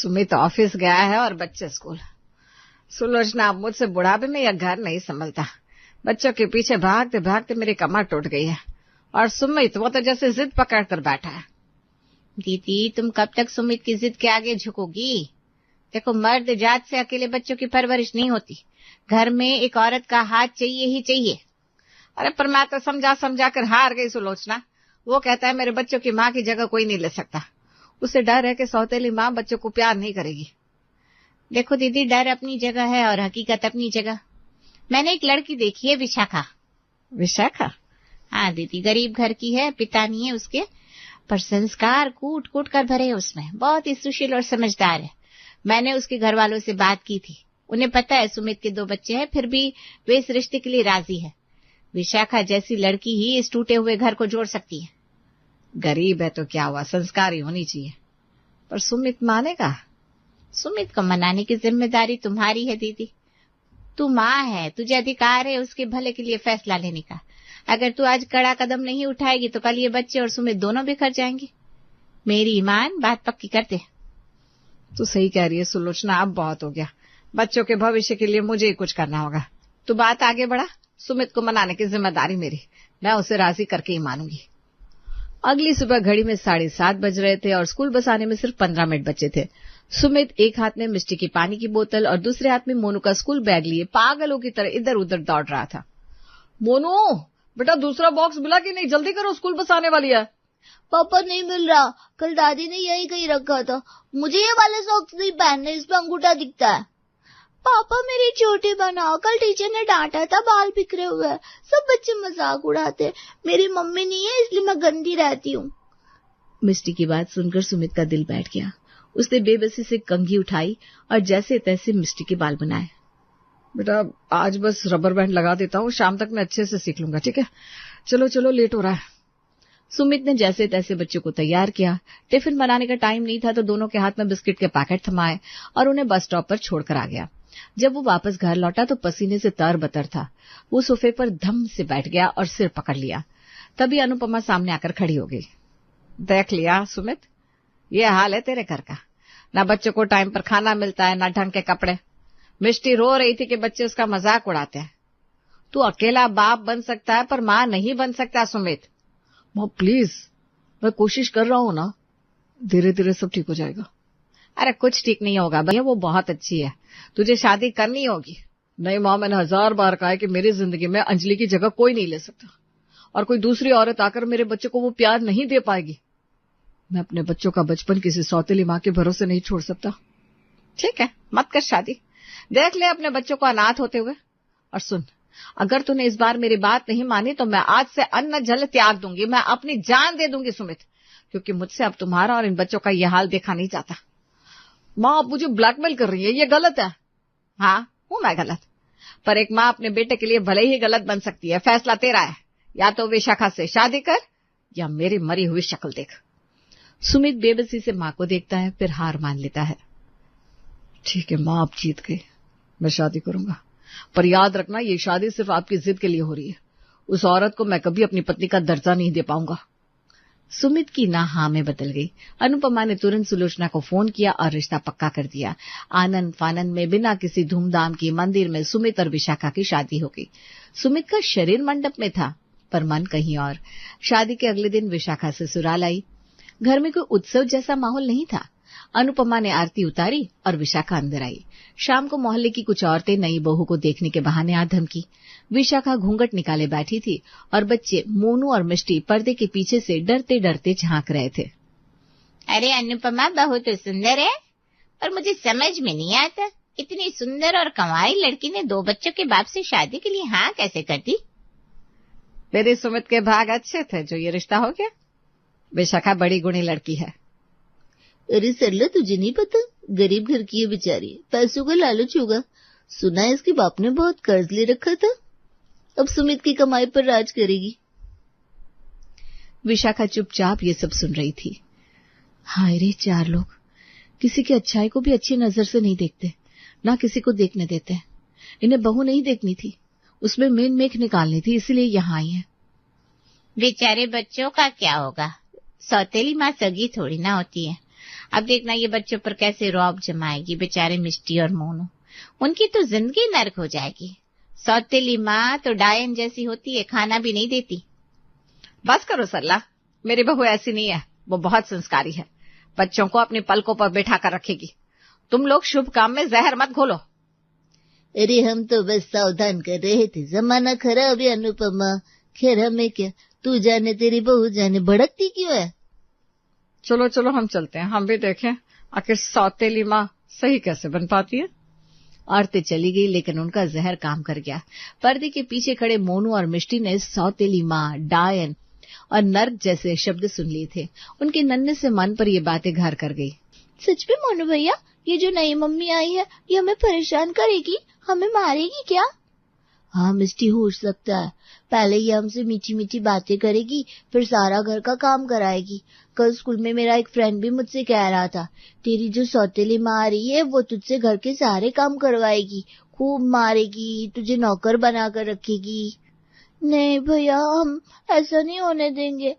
Sumit office गया है और बच्चे स्कूल। सुलोचना अब मुझसे बुढ़ापे में यह घर नहीं संभलता। बच्चों के पीछे भागते भागते मेरी कमर टूट गई है और सुमित वो तो जैसे जिद पकड़ कर बैठा है। दीदी, तुम कब तक सुमित की जिद के आगे झुकोगी? देखो, मर्द जात से अकेले बच्चों की परवरिश नहीं होती। घर में एक औरत का हाथ चाहिए ही चाहिए। अरे पर मैं तो समझा समझा कर हार गई सुलोचना। वो कहता है मेरे बच्चों की माँ की जगह कोई नहीं ले सकता। उसे डर है कि सौतेली माँ बच्चों को प्यार नहीं करेगी। देखो दीदी, डर अपनी जगह है और हकीकत अपनी जगह। मैंने एक लड़की देखी है, विशाखा। विशाखा? हाँ दीदी, गरीब घर की है, पिता नहीं है उसके, पर संस्कार कूट कूट कर भरे उसमें। बहुत ही सुशील और समझदार है। मैंने उसके घर वालों से बात की थी। उन्हें पता है सुमित के 2 बच्चे हैं, फिर भी वे इस रिश्ते के लिए राजी है। विशाखा जैसी लड़की ही इस टूटे हुए घर को जोड़ सकती है। गरीब है तो क्या हुआ, संस्कारी होनी चाहिए। पर सुमित मानेगा? सुमित को मनाने की जिम्मेदारी तुम्हारी है दीदी। तू माँ है, तुझे अधिकार है उसके भले के लिए फैसला लेने का। अगर तू आज कड़ा कदम नहीं उठाएगी तो कल ये बच्चे और सुमित दोनों बिखर जाएंगे। मेरी ईमान बात पक्की करते। तू सही कह रही है सुलोचना, अब बहुत हो गया। बच्चों के भविष्य के लिए मुझे ही कुछ करना होगा। तू बात आगे बढ़ा। सुमित को मनाने की जिम्मेदारी मेरी। मैं उसे राजी करके ही मानूंगी। अगली सुबह घड़ी में 7:30 बज रहे थे और स्कूल बस आने में सिर्फ 15 मिनट बचे थे। सुमित एक हाथ में मिष्टी की पानी की बोतल और दूसरे हाथ में मोनू का स्कूल बैग लिए पागलों की तरह इधर उधर दौड़ रहा था। मोनू बेटा, दूसरा बॉक्स मिला कि नहीं? जल्दी करो, स्कूल बस आने वाली है। पापा, नहीं मिल रहा। कल दादी ने यही कहीं रखा था। मुझे ये वाले सॉक्स नहीं पहनने, इसमें अंगूठा दिखता है। पापा, मेरी चोटी बनाओ। कल टीचर ने डांटा था, बाल बिखरे हुए हैं। सब बच्चे मजाक उड़ाते। मेरी मम्मी नहीं है इसलिए मैं गंदी रहती हूँ। मिष्टी की बात सुनकर सुमित का दिल बैठ गया। उसने बेबसी से कंघी उठाई और जैसे तैसे मिष्टी के बाल बनाए। बेटा, आज बस रबर बैंड लगा देता हूँ, शाम तक मैं अच्छे से सीख लूंगा, ठीक है? चलो चलो, लेट हो रहा है। सुमित ने जैसे तैसे बच्चों को तैयार किया। टिफिन बनाने का टाइम नहीं था तो दोनों के हाथ में बिस्किट के पैकेट थमाए और उन्हें बस स्टॉप पर छोड़कर आ गया। जब वो वापस घर लौटा तो पसीने से तर-बतर था। वो सोफे पर धम से बैठ गया और सिर पकड़ लिया। तभी अनुपमा सामने आकर खड़ी हो गई। देख लिया सुमित, ये हाल है तेरे घर का। ना बच्चों को टाइम पर खाना मिलता है, ना ढंग के कपड़े। मिष्टी रो रही थी कि बच्चे उसका मजाक उड़ाते हैं। तू अकेला बाप बन सकता है पर माँ नहीं बन सकता सुमित। माँ प्लीज, मैं कोशिश कर रहा हूँ ना, धीरे धीरे सब ठीक हो जाएगा। अरे कुछ ठीक नहीं होगा भैया, वो बहुत अच्छी है, तुझे शादी करनी होगी। नहीं माँ, मैंने 1000 बार कहा है कि मेरी जिंदगी में अंजलि की जगह कोई नहीं ले सकता और कोई दूसरी औरत आकर मेरे बच्चे को वो प्यार नहीं दे पाएगी। मैं अपने बच्चों का बचपन किसी सौतेली माँ के भरोसे नहीं छोड़ सकता। ठीक है, मत कर शादी, देख ले अपने बच्चों को अनाथ होते हुए। और सुन, अगर तूने इस बार मेरी बात नहीं मानी तो मैं आज से अन्न जल त्याग दूंगी, मैं अपनी जान दे दूंगी सुमित, क्योंकि मुझसे अब तुम्हारा और इन बच्चों का यह हाल देखा नहीं जाता। माँ, आप मुझे ब्लैकमेल कर रही है, ये गलत है। हाँ, हूं मैं गलत, पर एक माँ अपने बेटे के लिए भले ही गलत बन सकती है। फैसला तेरा है, या तो विशाखा से शादी कर या मेरी मरी हुई शक्ल देख। सुमित बेबसी से माँ को देखता है, फिर हार मान लेता है। ठीक है माँ, आप जीत गई, मैं शादी करूंगा, पर याद रखना ये शादी सिर्फ आपकी जिद के लिए हो रही है। उस औरत को मैं कभी अपनी पत्नी का दर्जा नहीं दे पाऊंगा। सुमित की ना हाँ में बदल गई। अनुपमा ने तुरंत सुलोचना को फोन किया और रिश्ता पक्का कर दिया। आनंद फानंद में बिना किसी धूमधाम की मंदिर में सुमित और विशाखा की शादी हो गई। सुमित का शरीर मंडप में था पर मन कहीं और। शादी के अगले दिन विशाखा ससुराल आई। घर में कोई उत्सव जैसा माहौल नहीं था। अनुपमा ने आरती उतारी और विशाखा अंदर आई। शाम को मोहल्ले की कुछ औरतें नई बहू को देखने के बहाने आ धमकी। विशाखा घूंघट निकाले बैठी थी और बच्चे मोनू और मिष्टी पर्दे के पीछे से डरते डरते झांक रहे थे। अरे अनुपमा, बहू तो सुंदर है, पर मुझे समझ में नहीं आता, इतनी सुंदर और कमाई लड़की ने 2 बच्चों के बाप से शादी के लिए हाँ कैसे कर दी? मेरे सुमित के भाग अच्छे थे जो ये रिश्ता हो गया। विशाखा बड़ी गुणी लड़की है। अरे सरला, तुझे नहीं पता, गरीब घर की है बेचारी, पैसों का लालच होगा। सुना है इसके बाप ने बहुत कर्ज ले रखा था, अब सुमित की कमाई पर राज करेगी। विशाखा चुपचाप ये सब सुन रही थी। हाय रे, 4 लोग किसी की अच्छाई को भी अच्छी नजर से नहीं देखते, ना किसी को देखने देते। इन्हें बहू नहीं देखनी थी, उसमें मेन मेख निकालनी थी, इसलिए यहाँ आई है। बेचारे बच्चों का क्या होगा, सौतेली माँ सगी थोड़ी ना होती है। अब देखना ये बच्चों पर कैसे रौब जमाएगी, बेचारे मिष्टी और मोनू। उनकी तो जिंदगी नर्क हो जाएगी। सौतेली माँ तो डायन जैसी होती है, खाना भी नहीं देती। बस करो सरला, मेरी बहू ऐसी नहीं है, वो बहुत संस्कारी है, बच्चों को अपनी पलकों पर बैठा कर रखेगी। तुम लोग शुभ काम में जहर मत घोलो। अरे हम तो बस सावधान कर रहे थे, जमाना खराब है अनुपमा। खैर हमें क्या, तू जाने तेरी बहू जाने, भड़कती क्यों है। चलो चलो हम चलते हैं, हम भी देखें आखिर सौतेली माँ सही कैसे बन पाती है। औरतें चली गई, लेकिन उनका जहर काम कर गया। पर्दे के पीछे खड़े मोनू और मिष्टी ने सौतेली माँ, डायन और नर्क जैसे शब्द सुन लिए थे। उनके नन्हे से मन पर ये बातें घर कर गई। सच में मोनू भैया, ये जो नई मम्मी आई है ये हमें परेशान करेगी, हमें मारेगी क्या। हाँ मिष्टी, हो सकता है। पहले ये हमसे मीठी मीठी बातें करेगी, फिर सारा घर का काम कराएगी। कल स्कूल में मेरा एक फ्रेंड भी मुझसे कह रहा था, तेरी जो सौतेली माँ आ रही है वो तुझसे घर के सारे काम करवाएगी, खूब मारेगी, तुझे नौकर बना कर रखेगी। नहीं भैया, हम ऐसा नहीं होने देंगे।